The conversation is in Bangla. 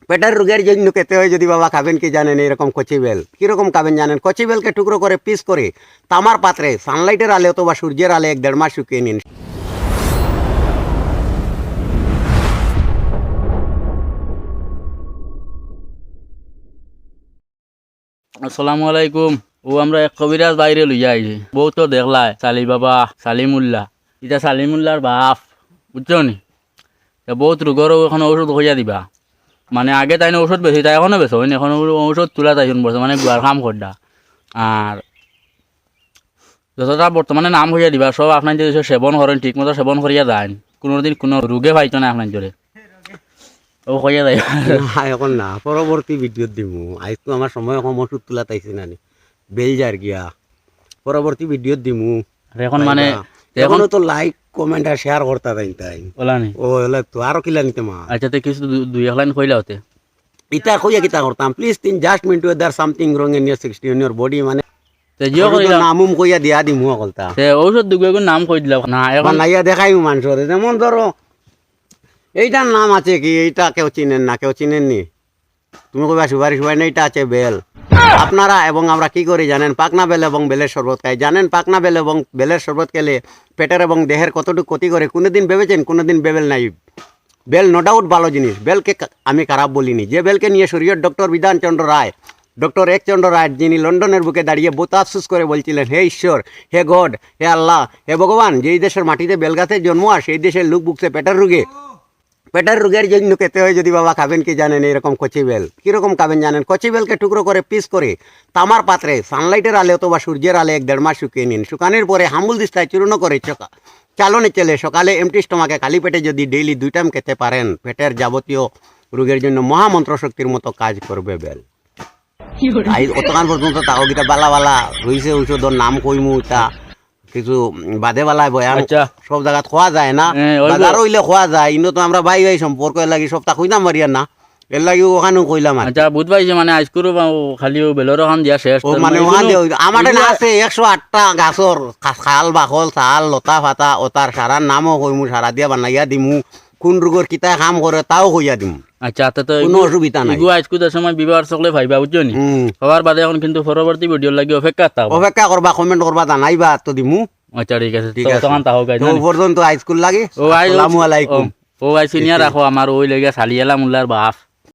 পেটের রোগের জন্য খেতে হয় যদি বাবা খাবেন কি জানেন এরকম কচি বেল কীরকম খাবেন জানেন কচি বেলকে টুকরো করে পিস করে তামার পাত্রে সানলাইটের আলে অথবা সূর্যের আলে 1-1.5 মাস শুকিয়ে নিন। আসসালামু আলাইকুম। ও আমরা এক কবিরাজ বাইরে লইয়া আইছি, বউ তো দেখলাই সালি বাবা সালিমুল্লাহ, এটা সালিমুল্লাহর বাপ, বুঝছো নি? বহুত রোগরও এখন ঔষধ হইয়া দিবা, মানে আগে তাই ঔষধ বেশি তাই এখনো বেশ হয়নি, এখন ঔষধ তুলা তাই বলছে, মানে গুয়ার কাম করডা। আর যতটা বর্তমানে নাম হইয়া দিবা সব আপনার যদি সেবন করেন ঠিক মতো সেবন করিয়া যান, কোনোদিন কোনো রোগে পাইতো না আপনার জোরে। ও হইয়া যায় এখন না পরবর্তী ভিডিও দিব আজ তো আমার সময় কম ওষুধ তোলা তাইছি না বেল যার গিয়া পরবর্তী ভিডিও দিমু। এখন মানে এখন তো লাইক কমেন্ট আর শেয়ার করতে তাই তাই ওলা নি। ও এলা তো আরো কিলা নিতে মা আচ্ছা তো কিছু দুই এক লাইন কইলা হতে ইটা কইয়া কিতা করতাম প্লিজ তিন just minute weather something wrong in your 60 in your body মানে তে জিও কইলা নামুম কইয়া দিয়া দিমু কলতা তে ঔষধ দুগুণ নাম কই দিলা না এখন নাইয়া দেখাইমু মানুষের যেমন ধরো এইটার নাম আছে কি এইটা কেউ চিনেন না কেউ চিনেননি তুমি কইবা সুপারিশ হয় না এইটা আছে বেল। আপনারা এবং আমরা কি করি জানেন পাকনা বেল এবং বেলের শরবত খাই জানেন পাকনা বেল এবং বেলের শরবত খেলে পেটের এবং দেহের কতটুকু ক্ষতি করে কোনোদিন ভেবেছেন কোনোদিন বেবেল নাই বেল নো ডাউট ভালো জিনিস বেলকে আমি খারাপ বলিনি যে বেলকে নিয়ে শরীয়ত ডক্টর বিধানচন্দ্র রায় ডক্টর একচন্দ্র রায় যিনি লন্ডনের বুকে দাঁড়িয়ে বহুত আফসোস করে বলছিলেন হে ঈশ্বর হে গড হে আল্লাহ হে ভগবান যেই দেশের মাটিতে বেলগাছের জন্ম আর সেই দেশের লোক ভুগছে পেটের রোগের জন্য খেতে হয় যদি বাবা খাবেন কি জানেন এরকম কচি বেল কীরকম খাবেন জানেন কচি বেলকে টুকরো করে পিস করে তামার পাত্রে সানলাইটের আলে অথবা সূর্যের আলে 1-1.5 মাস শুকিয়ে নিন। শুকানোর পরে হামুল দিস্তায় চূর্ণ করে চালনে চেলে সকালে এমটি স্টমাকে খালি পেটে যদি ডেইলি 2 টাইম খেতে পারেন পেটের যাবতীয় রোগের জন্য মহামন্ত্র শক্তির মতো কাজ করবে বেল। অতক্ষণ পর্যন্ত তাও গিটা বালা বালা রয়েছে ঔষধের নাম কইমু তা কিছু বাদে বালায় বয়ান সব জায়গা খোয়া যায় না বাজার হইলে খোয়া যায় ইনো তো আমরা ভাই সম্পর্ক এর লাগি সপ্তাহ কইতাম মারিয়া না এর লাগি ওখানেও কইলাম আচ্ছা বুঝবাইছে মানে আজকুর খালি বেলর খান দিয়া শেষ ও মানে ওখান আমার আছে 108টা গাছর খাল বাখল চাল লতা ফাতা ওতার সারার নামও কইমু সারা দিয়া বানাইয়া দিমু কোন রোগের কিতা কাম করে তাও কইয়া দিমু। আচ্ছা তো কোনো অসুবিধা নাই আজকুদের সময় বিবাহ সকলে ভাইবা বুঝছো নি সবার বাদে এখন কিন্তু পরবর্তী ভিডিওর লাগি অপেক্ষা করবা কমেন্ট করবা জানাইবা তো দিমু। আচ্ছা ঠিক আছে তখন তাহো গাই পর্যন্ত হাইস্কুল লাগে। আসসালামু আলাইকুম। ও আই সিনিয়র রাখো আমার ওই লেগে সালিয়ালা মুল্লার বাপ।